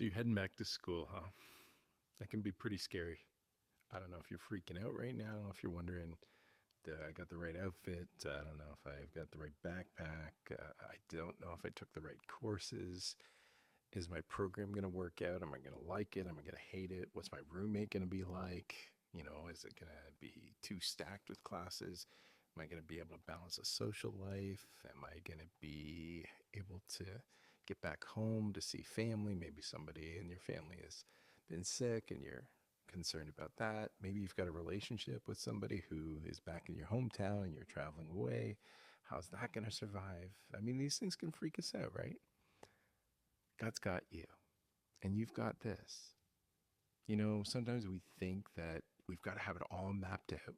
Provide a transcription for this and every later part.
So you're heading back to school, huh? That can be pretty scary. I don't know if you're freaking out right now, if you're wondering, I got the right outfit? I don't know if I've got the right backpack. I don't know if I took the right courses. Is my program going to work out? Am I going to like it? Am I going to hate it? What's my roommate going to be like? Is it going to be too stacked with classes? Am I going to be able to balance a social life? Am I going to be able to get back home to see family? Maybe somebody in your family has been sick and you're concerned about that. Maybe you've got a relationship with somebody who is back in your hometown and you're traveling away. How's that going to survive? I mean, these things can freak us out, right? God's got you, and you've got this. Sometimes we think that we've got to have it all mapped out.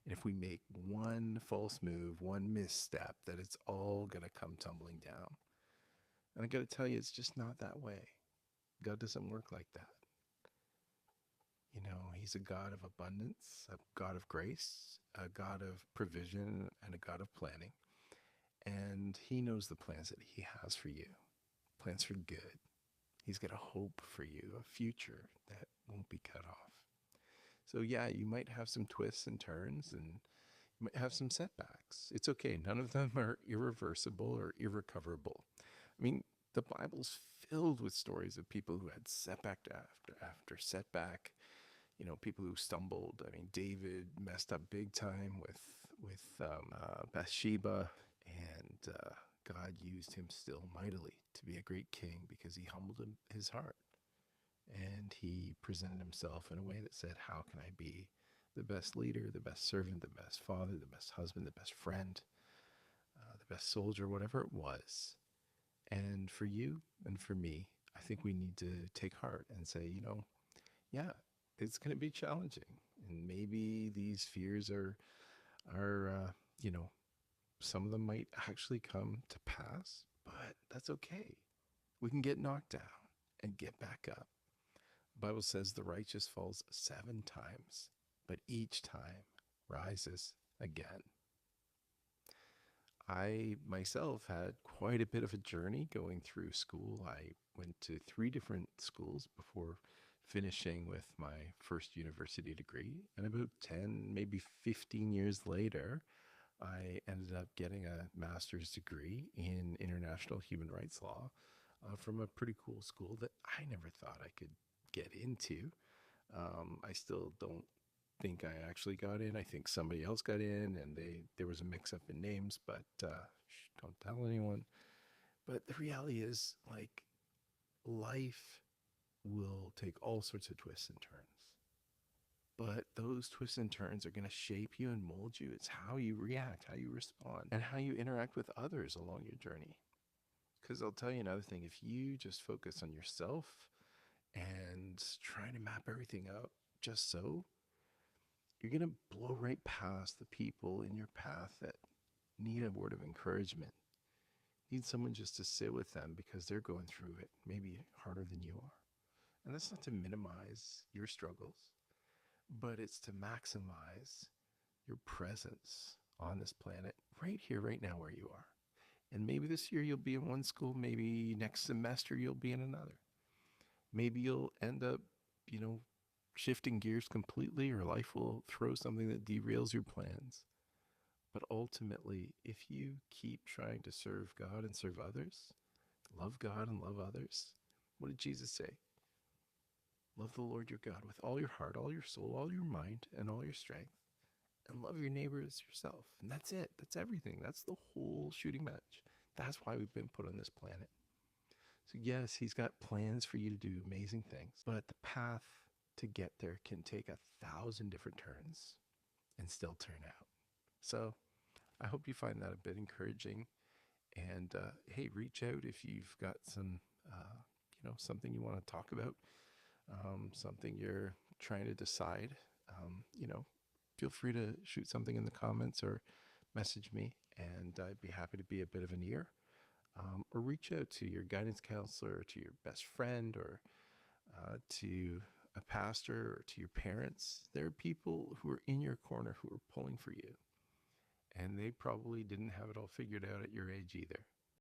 And if we make one false move, one misstep, that it's all going to come tumbling down. And I got to tell you, it's just not that way. God doesn't work like that. He's a God of abundance, a God of grace, a God of provision, and a God of planning. And he knows the plans that he has for you, plans for good. He's got a hope for you, a future that won't be cut off. So yeah, you might have some twists and turns and you might have some setbacks. It's okay. None of them are irreversible or irrecoverable. I mean, the Bible's filled with stories of people who had setback after setback. People who stumbled. I mean, David messed up big time with Bathsheba, and God used him still mightily to be a great king because he humbled his heart. And he presented himself in a way that said, how can I be the best leader, the best servant, the best father, the best husband, the best friend, the best soldier, whatever it was. And for you and for me, I think we need to take heart and say, yeah, it's going to be challenging. And maybe these fears are some of them might actually come to pass, but that's okay. We can get knocked down and get back up. The Bible says the righteous falls 7 times, but each time rises again. I myself had quite a bit of a journey going through school. I went to 3 different schools before finishing with my first university degree. And about 10, maybe 15 years later, I ended up getting a master's degree in international human rights law from a pretty cool school that I never thought I could get into. I still don't think I actually got in. I think somebody else got in, and there was a mix-up in names, but don't tell anyone. But the reality is, like, life will take all sorts of twists and turns. But those twists and turns are going to shape you and mold you. It's how you react, how you respond, and how you interact with others along your journey. Because I'll tell you another thing, if you just focus on yourself and trying to map everything out just so, you're going to blow right past the people in your path that need a word of encouragement. Need someone just to sit with them because they're going through it, maybe harder than you are. And that's not to minimize your struggles, but it's to maximize your presence on this planet right here, right now, where you are. And maybe this year you'll be in one school, maybe next semester you'll be in another. Maybe you'll end up, shifting gears completely, or life will throw something that derails your plans. But ultimately, if you keep trying to serve God and serve others, love God and love others, what did Jesus say? Love the Lord your God with all your heart, all your soul, all your mind, and all your strength. And love your neighbor as yourself. And that's it. That's everything. That's the whole shooting match. That's why we've been put on this planet. So yes, he's got plans for you to do amazing things, but the path to get there can take 1,000 different turns and still turn out. So I hope you find that a bit encouraging. And hey, reach out if you've got something you want to talk about, something you're trying to decide. Feel free to shoot something in the comments or message me, and I'd be happy to be a bit of an ear. Or reach out to your guidance counselor, or to your best friend, or to a pastor, or to your parents. There are people who are in your corner who are pulling for you. And they probably didn't have it all figured out at your age either.